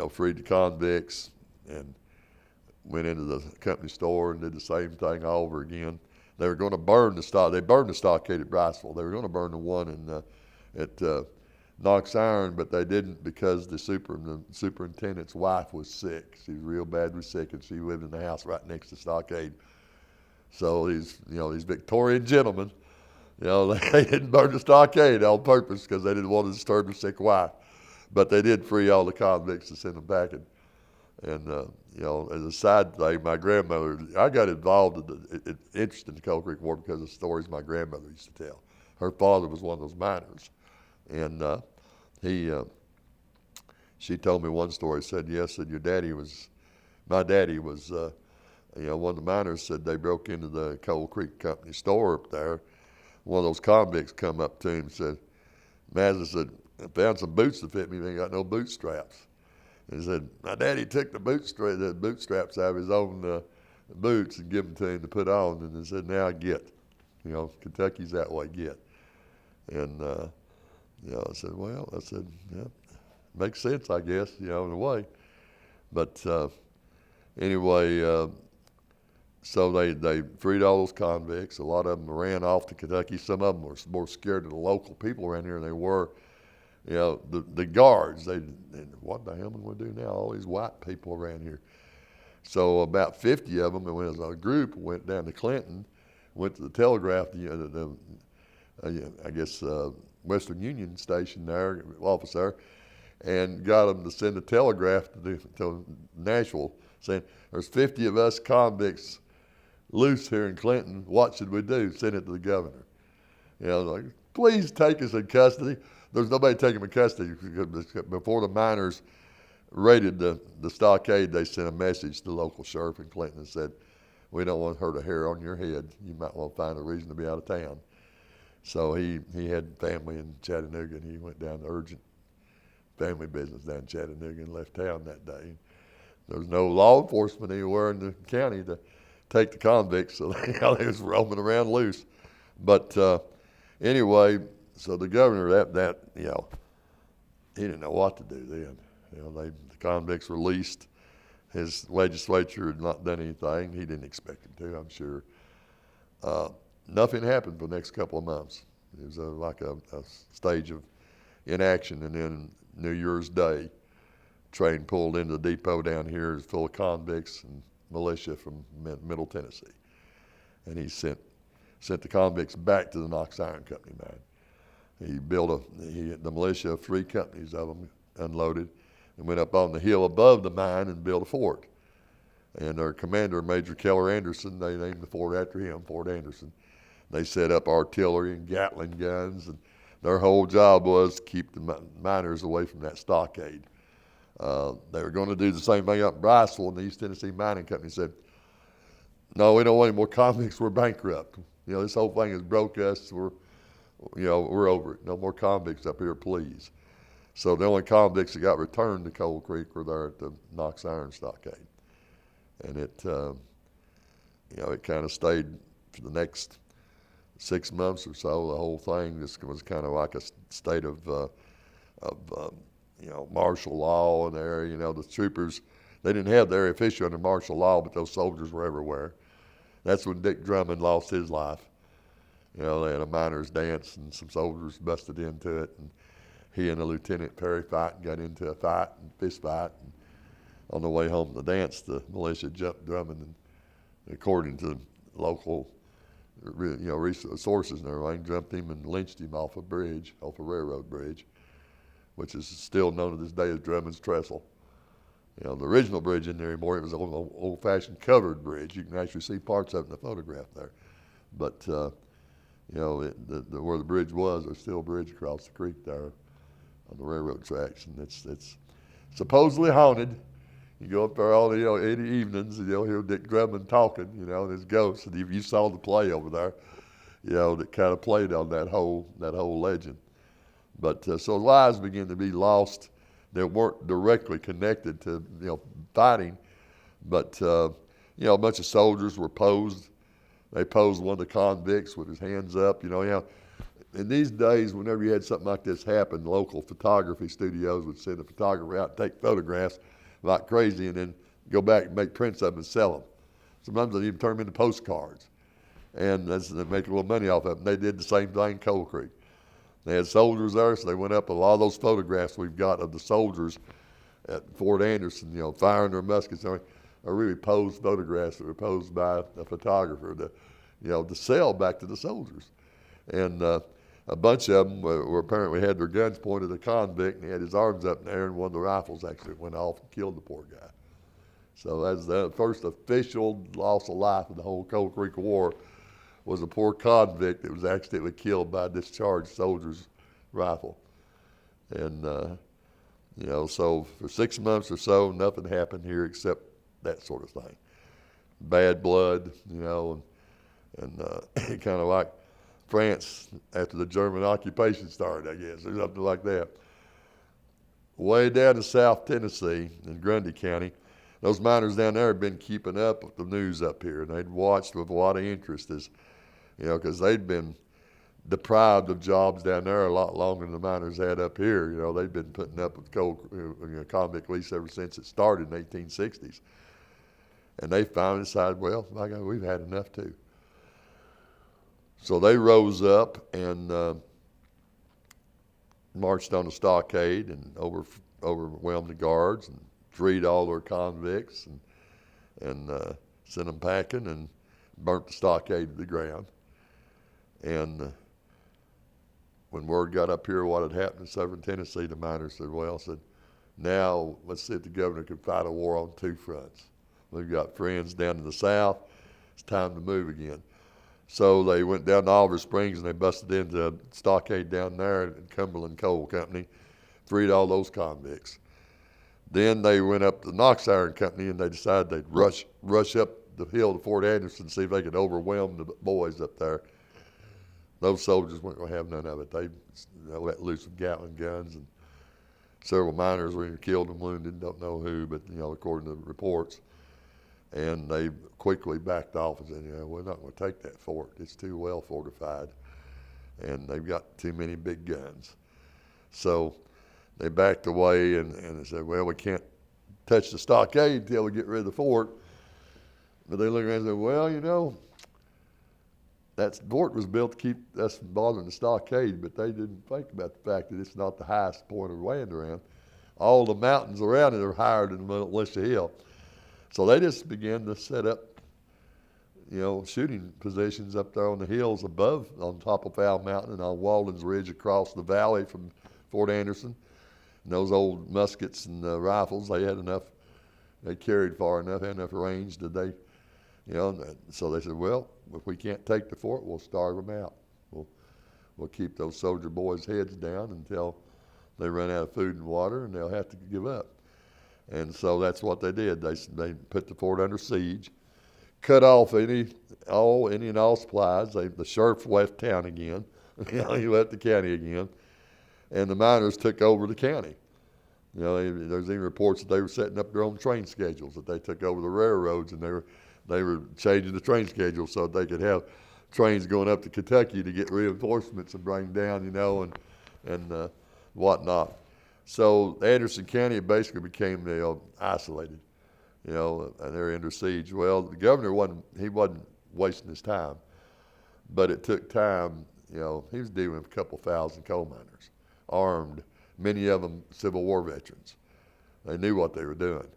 freed the convicts, and went into the company store and did the same thing all over again. They were going to burn the stock. They burned the stockade at Briceville. They were going to burn the one at Knox Iron, but they didn't, because the superintendent's wife was sick. She was real badly sick, and she lived in the house right next to the stockade. So these Victorian gentlemen, they didn't burn the stockade on purpose because they didn't want to disturb the sick wife. But they did free all the convicts and send them back. And as a side thing, my grandmother, I got involved interested in the Coal Creek War because of stories my grandmother used to tell. Her father was one of those miners, and she told me one story. Said, yes, said my daddy was, one of the miners said they broke into the Coal Creek Company store up there. One of those convicts come up to him and said, Mazza said, I found some boots that fit me, they ain't got no bootstraps. And he said, my daddy took the bootstraps out of his own boots and give them to him to put on. And he said, now get. Kentucky's that way, get. And, I said, yeah, makes sense, I guess, in a way. But anyway, so they freed all those convicts. A lot of them ran off to Kentucky. Some of them were more scared of the local people around here than they were the guards. What the hell am I going to do now? All these white people around here. So about 50 of them, as a group, went down to Clinton, went to the telegraph, Western Union station there, office there, and got them to send a telegraph to Nashville saying, there's 50 of us convicts loose here in Clinton. What should we do? Send it to the governor. Like, please take us in custody. There's nobody taking them in custody. Before the miners raided the stockade, they sent a message to the local sheriff in Clinton and said, we don't want to hurt a hair on your head. You might want to find a reason to be out of town. So he had family in Chattanooga, and he went down to urgent family business down in Chattanooga and left town that day. There was no law enforcement anywhere in the county to take the convicts, so they was roaming around loose. But anyway, so the governor, he didn't know what to do then. The convicts released. His legislature had not done anything. He didn't expect them to, I'm sure. Nothing happened for the next couple of months. It was like a stage of inaction, and then New Year's Day, train pulled into the depot down here full of convicts and militia from Middle Tennessee. And he sent the convicts back to the Knox Iron Company mine. He built the militia, 3 companies of them unloaded, and went up on the hill above the mine and built a fort. And their commander, Major Keller Anderson, they named the fort after him, Fort Anderson. They set up artillery and Gatling guns, and their whole job was to keep the miners away from that stockade. They were going to do the same thing up in Briceville, and the East Tennessee Mining Company said, "No, we don't want any more convicts. We're bankrupt. This whole thing has broke us. We're over it. No more convicts up here, please." So the only convicts that got returned to Coal Creek were there at the Knox Iron Stockade, and it kind of stayed for the next 6 months or so. The whole thing just was kind of like a state of martial law in there. The troopers, they didn't have the area official under martial law, but those soldiers were everywhere. That's when Dick Drummond lost his life. They had a miners' dance, and some soldiers busted into it, and he and a Lieutenant Perry got into a fist fight. And on the way home from the dance, the militia jumped Drummond, and according to local sources and everything, jumped him and lynched him off a railroad bridge, which is still known to this day as Drummond's Trestle. The original bridge in there anymore, it was an old-fashioned covered bridge. You can actually see parts of it in the photograph there. But, where the bridge was, there's still a bridge across the creek there on the railroad tracks, and it's supposedly haunted. You go up there all the evenings, and you'll hear Dick Drummond talking, and his ghost. And you saw the play over there, that kind of played on that whole legend. But so lives began to be lost that weren't directly connected to fighting, but a bunch of soldiers were posed. They posed one of the convicts with his hands up. In these days, whenever you had something like this happen, local photography studios would send a photographer out to take photographs like crazy, and then go back and make prints of them and sell them. Sometimes they even turn them into postcards, and they make a little money off of them. They did the same thing in Coal Creek. They had soldiers there, so they went up. A lot of those photographs we've got of the soldiers at Fort Anderson, firing their muskets, are really posed photographs that were posed by a photographer to sell back to the soldiers. And a bunch of them were apparently had their guns pointed at a convict, and he had his arms up in the air, and one of the rifles actually went off and killed the poor guy. So that's the first official loss of life in the whole Coal Creek War, was a poor convict that was accidentally killed by a discharged soldier's rifle. And, so for 6 months or so, nothing happened here except that sort of thing. Bad blood, and kind of like France after the German occupation started, I guess, or something like that. Way down to South Tennessee in Grundy County, those miners down there had been keeping up with the news up here, and they'd watched with a lot of interest because they'd been deprived of jobs down there a lot longer than the miners had up here. They'd been putting up with convict lease ever since it started in the 1860s. And they finally decided, well, my God, we've had enough too. So they rose up and marched on the stockade and overwhelmed the guards and freed all their convicts and sent them packing and burnt the stockade to the ground. And when word got up here what had happened in southern Tennessee, the miners said, now let's see if the governor can fight a war on 2 fronts. We've got friends down in the south. It's time to move again. So they went down to Oliver Springs and they busted into a stockade down there at Cumberland Coal Company, freed all those convicts. Then they went up to the Knox Iron Company and they decided they'd rush up the hill to Fort Anderson to see if they could overwhelm the boys up there. those soldiers weren't going to have none of it. They let loose some Gatling guns, and several miners were killed and wounded. Don't know who, but according to the reports. And they quickly backed off and said, we're not going to take that fort. It's too well fortified, and they've got too many big guns. So they backed away, and they said, well, we can't touch the stockade until we get rid of the fort. But they looked around and said, well, that fort was built to keep us from bothering the stockade, but they didn't think about the fact that it's not the highest point of land around. All the mountains around it are higher than Militia Hill. So they just began to set up, shooting positions up there on the hills above, on top of Fowl Mountain and on Walden's Ridge across the valley from Fort Anderson. And those old muskets and rifles, they had enough, they carried far enough, had enough range that they, so they said, well, if we can't take the fort, we'll starve them out. We'll keep those soldier boys' heads down until they run out of food and water, and they'll have to give up. And so that's what they did. They put the fort under siege, cut off any and all supplies. The sheriff left town again. He left the county again, and the miners took over the county. There's even reports that they were setting up their own train schedules, that they took over the railroads, and they were changing the train schedule so that they could have trains going up to Kentucky to get reinforcements and bring down, and whatnot. So Anderson County basically became isolated, and they're under siege. Well, the governor wasn't wasting his time, but it took time. He was dealing with a couple thousand coal miners, armed, many of them Civil War veterans. They knew what they were doing.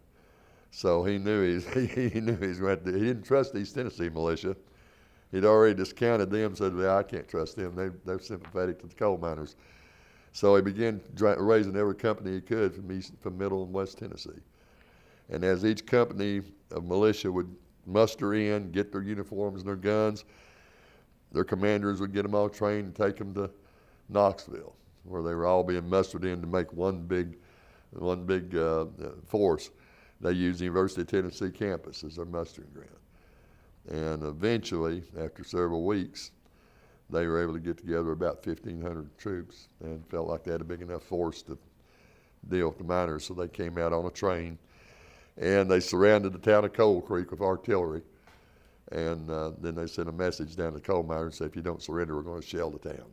So he knew he knew he was going to. He didn't trust East Tennessee militia. He'd already discounted them. Said, "Well, I can't trust them. They're sympathetic to the coal miners." So he began raising every company he could from Middle and West Tennessee. And as each company of militia would muster in, get their uniforms and their guns, their commanders would get them all trained and take them to Knoxville, where they were all being mustered in to make one big force. They used the University of Tennessee campus as their mustering ground. And eventually, after several weeks, they were able to get together about 1,500 troops and felt like they had a big enough force to deal with the miners. So they came out on a train, and they surrounded the town of Coal Creek with artillery. And then they sent a message down to the coal miners and said, if you don't surrender, we're going to shell the town.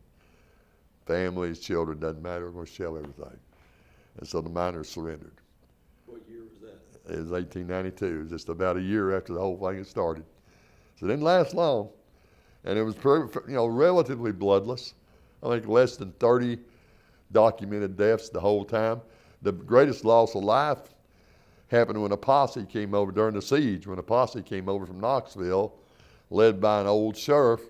Families, children, doesn't matter, we're going to shell everything. And so the miners surrendered. What year was that? It was 1892. It was just about a year after the whole thing had started. So it didn't last long. And it was relatively bloodless. I think less than 30 documented deaths the whole time. The greatest loss of life happened when a posse came over during the siege, when a posse came over from Knoxville, led by an old sheriff,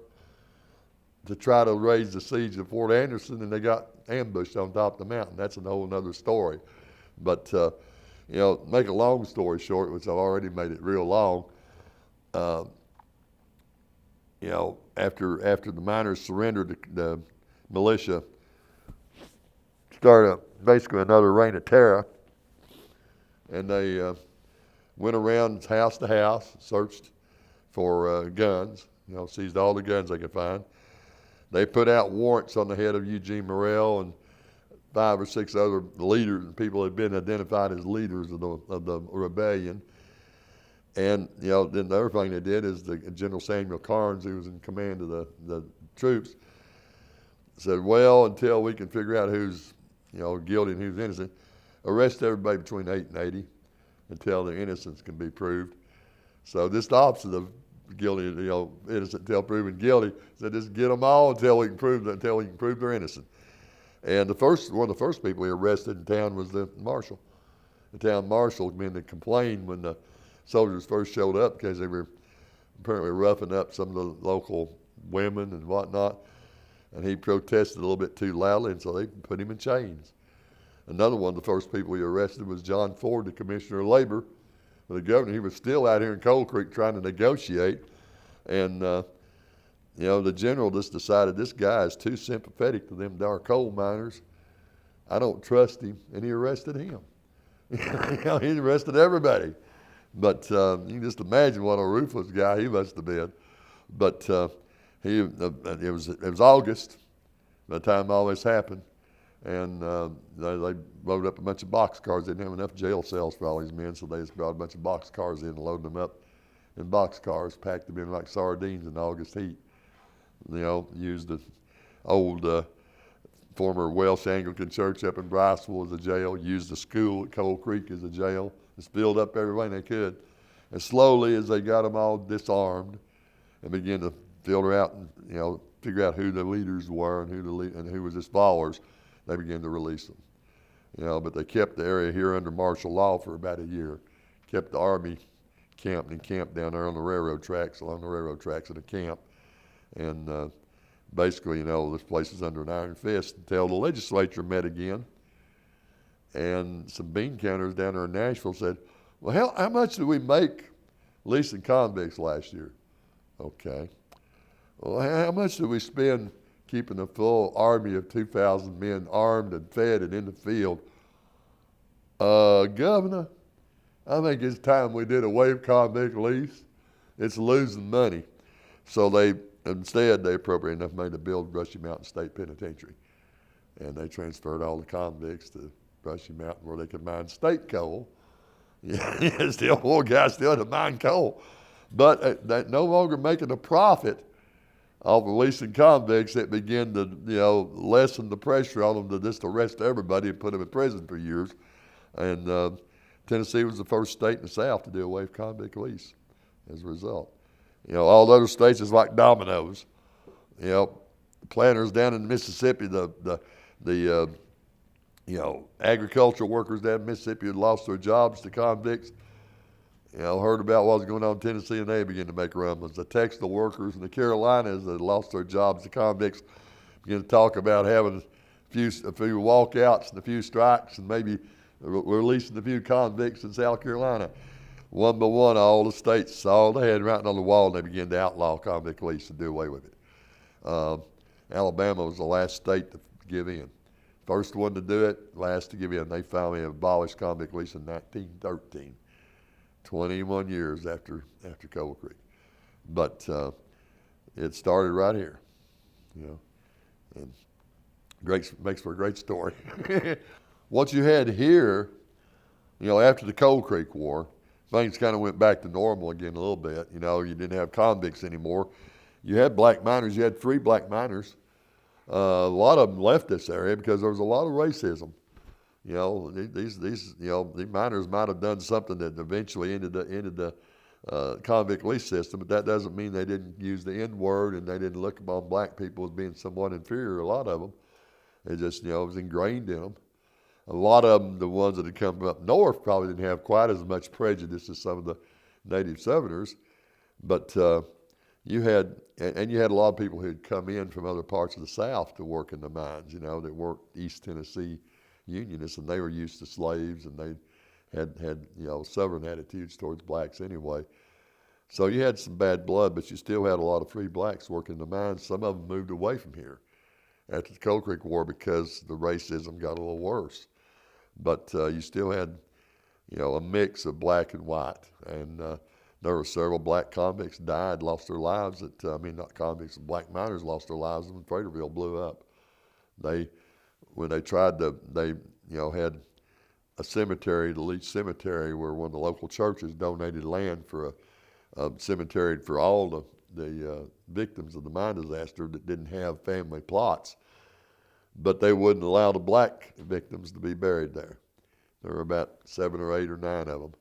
to try to raise the siege of Fort Anderson, and they got ambushed on top of the mountain. That's a whole other story. But, make a long story short, which I've already made it real long, after the miners surrendered, the militia started basically another reign of terror, and they went around house to house, searched for guns, seized all the guns they could find. They put out warrants on the head of Eugene Morrell and 5 or 6 other leaders, people had been identified as leaders of the rebellion. And, then the other thing they did is the General Samuel Carnes, who was in command of the troops, said, well, until we can figure out who's, guilty and who's innocent, arrest everybody between 8 and 80 until their innocence can be proved. So this the opposite of guilty, innocent until proven guilty. Said just get them all until we can prove they're innocent. And one of the first people he arrested in town was the marshal. The town marshal came in to complain when the soldiers first showed up because they were apparently roughing up some of the local women and whatnot. And he protested a little bit too loudly, and so they put him in chains. Another one of the first people he arrested was John Ford, the Commissioner of Labor. The governor, he was still out here in Coal Creek trying to negotiate. And, the general just decided this guy is too sympathetic to them dark coal miners. I don't trust him, and he arrested him. He arrested everybody. But you can just imagine what a ruthless guy he must have been. But It was August by the time all this happened, and they loaded up a bunch of boxcars. They didn't have enough jail cells for all these men, so they just brought a bunch of boxcars in and loaded them up in boxcars, packed them in like sardines in August heat. Used the old former Welsh Anglican church up in Briceville as a jail, used the school at Coal Creek as a jail, just filled up every way they could. And slowly, as they got them all disarmed and began to filter out and figure out who the leaders were and who was his followers, they began to release them. But they kept the area here under martial law for about a year. Kept the army camped down there on the railroad tracks, along the railroad tracks in a camp, and basically, this place is under an iron fist until the legislature met again, and some bean counters down there in Nashville said, well, how much did we make leasing convicts last year? Okay. Well, how much did we spend keeping a full army of 2,000 men armed and fed and in the field? Governor, I think it's time we did a wave convict lease. It's losing money. So instead they appropriated enough money to build Brushy Mountain State Penitentiary. And they transferred all the convicts to Brushy Mountain where they could mine state coal. Still, poor guys still had to mine coal. But they no longer making a profit off releasing convicts. It began to lessen the pressure on them to just arrest everybody and put them in prison for years. And Tennessee was the first state in the South to do a wave convict lease as a result. All the other states is like dominoes. The planters down in Mississippi, the agricultural workers down in Mississippi had lost their jobs to convicts. Heard about what was going on in Tennessee, and they began to make rumblings. The textile workers in the Carolinas that had lost their jobs to convicts began to talk about having a few walkouts and a few strikes and maybe releasing a few convicts in South Carolina. One by one, all the states saw they had writing on the wall, and they began to outlaw convict lease and do away with it. Alabama was the last state to give in. First one to do it, last to give in. They finally abolished convict lease in 1913, 21 years after Coal Creek. But it started right here, and makes for a great story. What you had here, after the Coal Creek War, things kind of went back to normal again a little bit. You didn't have convicts anymore. You had black miners. You had 3 black miners. A lot of them left this area because there was a lot of racism. These miners might have done something that eventually ended the convict lease system, but that doesn't mean they didn't use the N-word and they didn't look upon black people as being somewhat inferior. A lot of them, it just it was ingrained in them. A lot of them, the ones that had come up north, probably didn't have quite as much prejudice as some of the native Southerners, but you had a lot of people who had come in from other parts of the South to work in the mines, that weren't East Tennessee Unionists, and they were used to slaves, and they had Southern attitudes towards blacks anyway. So you had some bad blood, but you still had a lot of free blacks working in the mines. Some of them moved away from here after the Coal Creek War because the racism got a little worse. But you still had, a mix of black and white, and there were several black convicts died, lost their lives. Not convicts, black miners lost their lives when Frederickville blew up. When they tried to, had a cemetery, the Leach Cemetery, where one of the local churches donated land for a cemetery for all the victims of the mine disaster that didn't have family plots. But they wouldn't allow the black victims to be buried there. There were about 7 or 8 or 9 of them.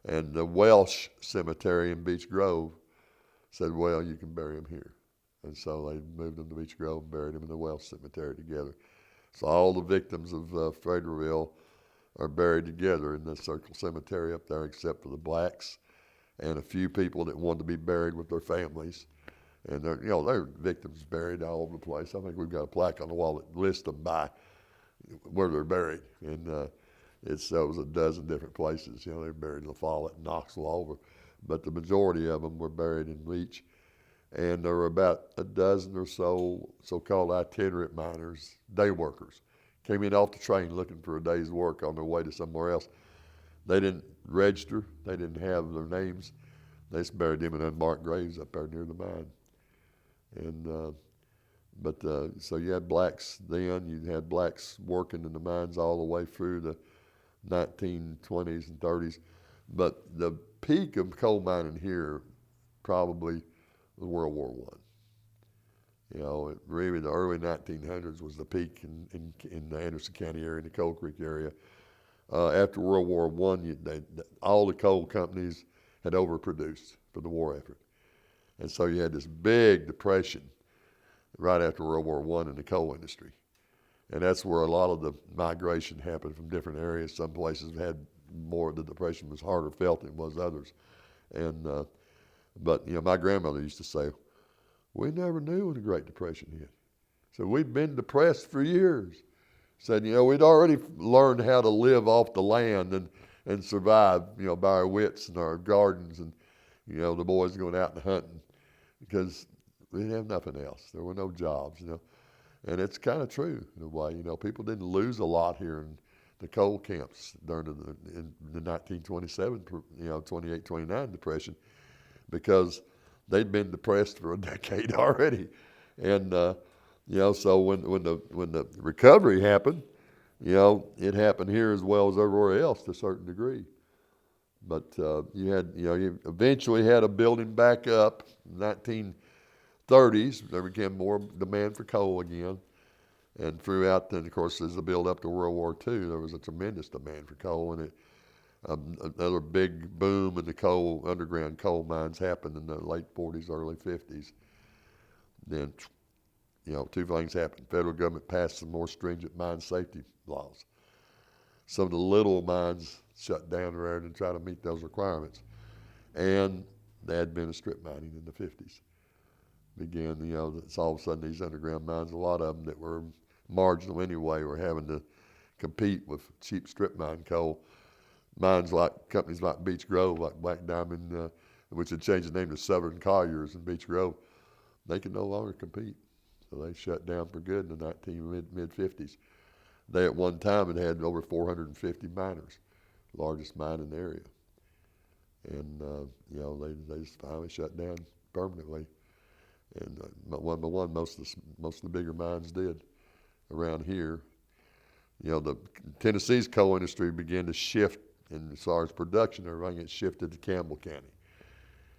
And the Welsh Cemetery in Beech Grove said, well, you can bury them here. And so they moved them to Beech Grove and buried them in the Welsh Cemetery together. So all the victims of Frederickville are buried together in the Circle Cemetery up there, except for the blacks and a few people that wanted to be buried with their families. And there are victims buried all over the place. I think we've got a plaque on the wall that lists them by where they're buried. And it was a dozen different places. They're buried in La Follette and Knoxville, all over. But the majority of them were buried in Leach. And there were about a dozen or so-called itinerant miners, day workers, came in off the train looking for a day's work on their way to somewhere else. They didn't register. They didn't have their names. They just buried them in unmarked graves up there near the mine. And so you had blacks then. You had blacks working in the mines all the way through the 1920s and 30s. But the peak of coal mining here probably was World War I. You know, really the early 1900s was the peak in the Anderson County area, in the Coal Creek area. After World War I, all the coal companies had overproduced for the war effort. And so you had this big depression right after World War I in the coal industry. And that's where a lot of the migration happened from different areas. Some places had more, the depression was harder felt than it was others. But my grandmother used to say, we never knew when the Great Depression hit. So we'd been depressed for years. Said, we'd already learned how to live off the land and survive, by our wits and our gardens and, the boys going out and hunting because we didn't have nothing else. There were no jobs, And it's kind of true in a way. People didn't lose a lot here in the coal camps during the 1927, 28, 29 Depression because they'd been depressed for a decade already. And, so when the recovery happened, it happened here as well as everywhere else to a certain degree. But you eventually had a building back up in the 1930s. There became more demand for coal again. And throughout, then, of course, as the build up to World War II, there was a tremendous demand for coal. And another big boom in the underground coal mines happened in the late 40s, early 50s. Then, two things happened. Federal government passed some more stringent mine safety laws. Some of the little mines shut down rather than try to meet those requirements. And there had been a strip mining in the 50s. Began, it's all of a sudden these underground mines, a lot of them that were marginal anyway, were having to compete with cheap strip mine coal. Mines like companies like Beech Grove, like Black Diamond, which had changed the name to Southern Colliers in Beech Grove, they could no longer compete. So they shut down for good in the mid-50s. They at one time had over 450 miners, largest mine in the area. And, they just finally shut down permanently. And one by one, most of the bigger mines did around here. The Tennessee's coal industry began to shift, and as far as production, everything, it shifted to Campbell County.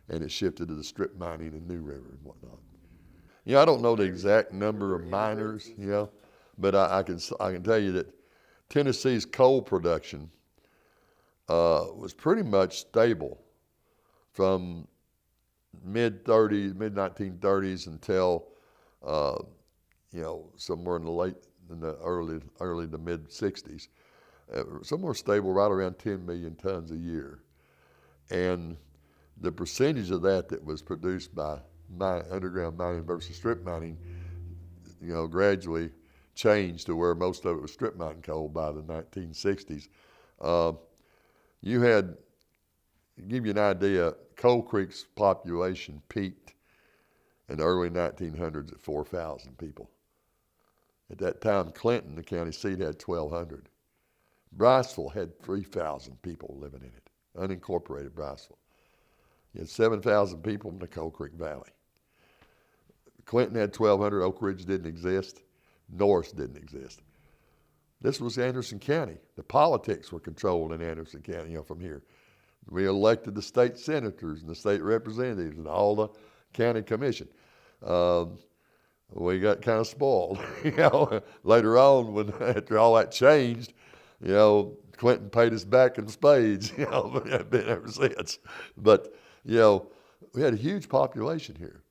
And it shifted to the strip mining in New River and whatnot. I don't know the exact number of miners, but I can tell you that Tennessee's coal production was pretty much stable from mid 1930s until somewhere in the early to mid 60s. Somewhere stable, right around 10 million tons a year, and the percentage of that was produced by underground mining versus strip mining, gradually changed to where most of it was strip mining coal by the 1960s. To give you an idea, Coal Creek's population peaked in the early 1900s at 4,000 people. At that time, Clinton, the county seat, had 1,200. Briceville had 3,000 people living in it, unincorporated Briceville. You had 7,000 people in the Coal Creek Valley. Clinton had 1,200. Oak Ridge didn't exist. Norris didn't exist. This was Anderson County. The politics were controlled in Anderson County, from here. We elected the state senators and the state representatives and all the county commission. We got kind of spoiled, Later on, after all that changed, Clinton paid us back in spades, but have been ever since. But, we had a huge population here.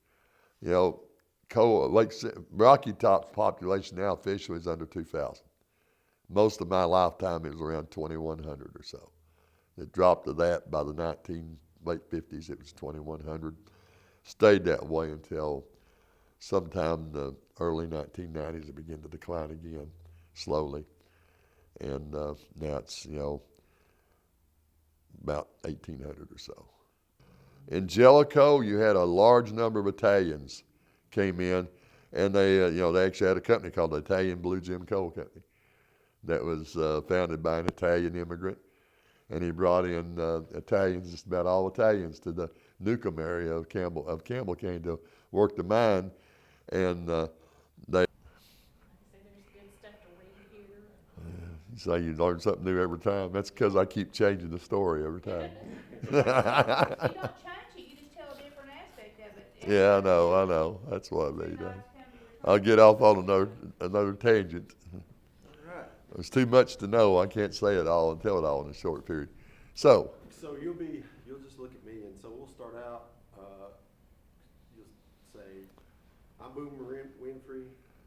Rocky Top's population now officially is under 2,000. Most of my lifetime it was around 2,100 or so. It dropped to that by the late 50s. It was 2,100. Stayed that way until sometime in the early 1990s. It began to decline again slowly, and now it's about 1,800 or so. In Jellicoe, you had a large number of Italians came in, and they actually had a company called the Italian Blue Gem Coal Company that was founded by an Italian immigrant, and he brought in Italians, just about all Italians, to the Newcomb area of Campbell County to work the mine. and they Like I said, there's good stuff to read here. say you learn something new every time. That's because I keep changing the story every time. You don't change it, you just tell a different aspect of it. Yeah, I know. That's what I Two mean. nights come to your I'll get off on another tangent. All right. There's too much to know. I can't say it all and tell it all in a short period. So, So you'll just look at me, and so we'll start out, you'll say, I'm Boomer Winfrey,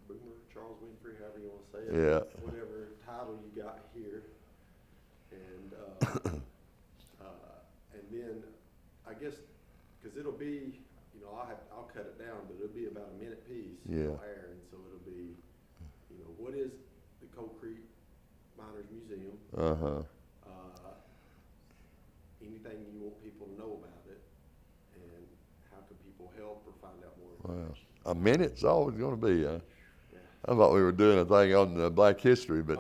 Boomer Charles Winfrey, however you want to say it. Yeah. Whatever title you got here. And, and then, I guess, because it'll be, I'll cut it down, but it'll be about a minute piece. Yeah. Air, and so it'll be, what is the Coal Creek Miners Museum? Anything you want people to know about it, and how can people help or find out more information? well, a minute's always going to be. Yeah. I thought we were doing a thing on Black history, but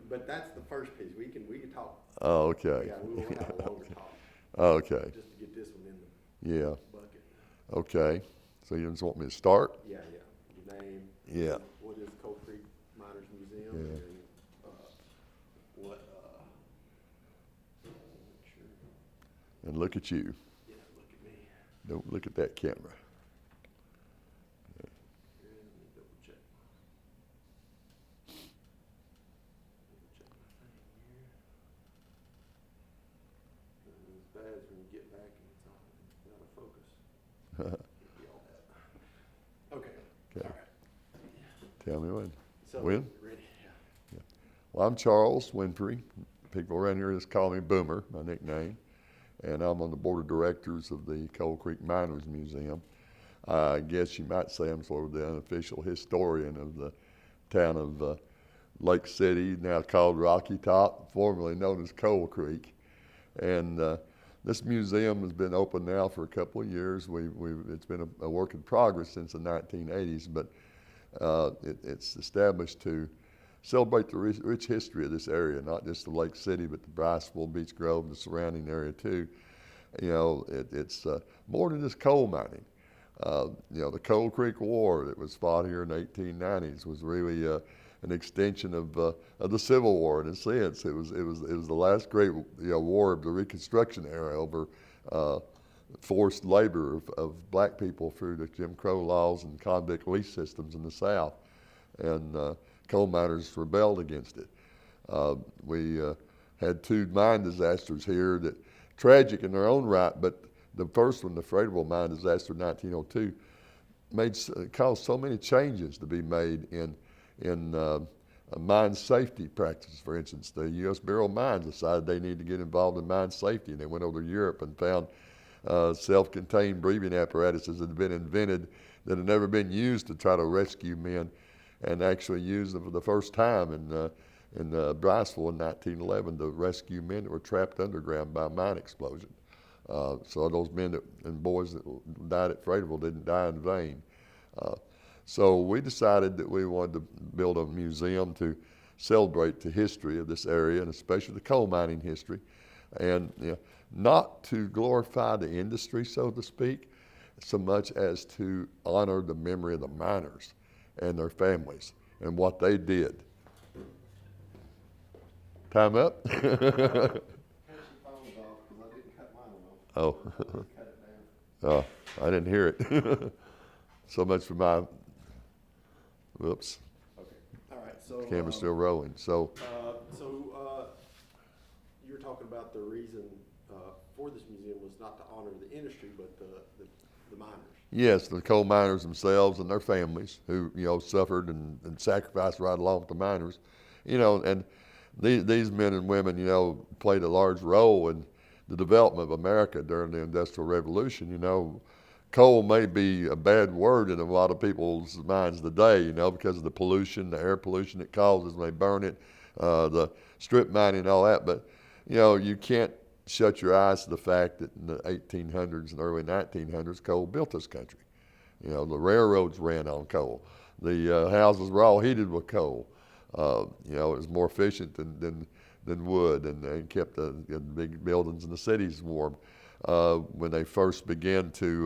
But that's the first piece. We can talk. oh, okay. Yeah, we will have a longer talk. Okay. Just to get this one in the Yeah. bucket. Okay. So you just want me to start? Yeah. Your name. Yeah. What is Coal Creek Miners Museum? Yeah. And what? Sure. And look at you. Yeah, look at me. Don't look at that camera. Here, let me double check. Double check my thing here. It's bad when you get back and it's out of focus. Can't be all that. Okay. Okay. All right. Tell me when. So, When? ready? Yeah. Well, I'm Charles Winfrey. People around here just call me Boomer, my nickname. And I'm on the board of directors of the Coal Creek Miners Museum. I guess you might say I'm sort of the unofficial historian of the town of Lake City, now called Rocky Top, formerly known as Coal Creek. And this museum has been open now for a couple of years. It's been a work in progress since the 1980s, but it's established to celebrate the rich history of this area, not just the Lake City, but the Briceville, Beech Grove, and the surrounding area too. It's more than just coal mining. The Coal Creek War that was fought here in the 1890s was really an extension of the Civil War in a sense. It was the last great war of the Reconstruction era over forced labor of black people through the Jim Crow laws and convict lease systems in the South, and coal miners rebelled against it. We had two mine disasters here that tragic in their own right, but the first one, the Freightable mine disaster in 1902, caused so many changes to be made in mine safety practices. For instance, the U.S. Bureau of Mines decided they needed to get involved in mine safety, and they went over to Europe and found self-contained breathing apparatuses that had been invented that had never been used to try to rescue men, and actually used them for the first time in Briceville in 1911 to rescue men that were trapped underground by a mine explosion. So those men and boys that died at Freightable didn't die in vain. So we decided that we wanted to build a museum to celebrate the history of this area, and especially the coal mining history, and not to glorify the industry, so to speak, so much as to honor the memory of the miners and their families and what they did. Time up? Pass your phones off, because I didn't cut mine off. Oh. Cut it down. Oh, I didn't hear it. So much for my, whoops, Okay, all right, so. camera's still rolling. So, You were talking about the reason, for this museum was not to honor the industry, but the miners. yes, the coal miners themselves and their families who, suffered and sacrificed right along with the miners, and these men and women, played a large role in the development of America during the Industrial Revolution. Coal may be a bad word in a lot of people's minds today, because of the pollution, the air pollution it causes when they burn it, the strip mining and all that. But, you can't shut your eyes to the fact that in the 1800s and early 1900s, coal built this country. The railroads ran on coal. The houses were all heated with coal. It was more efficient than wood, and kept the big buildings in the cities warm. When they first began to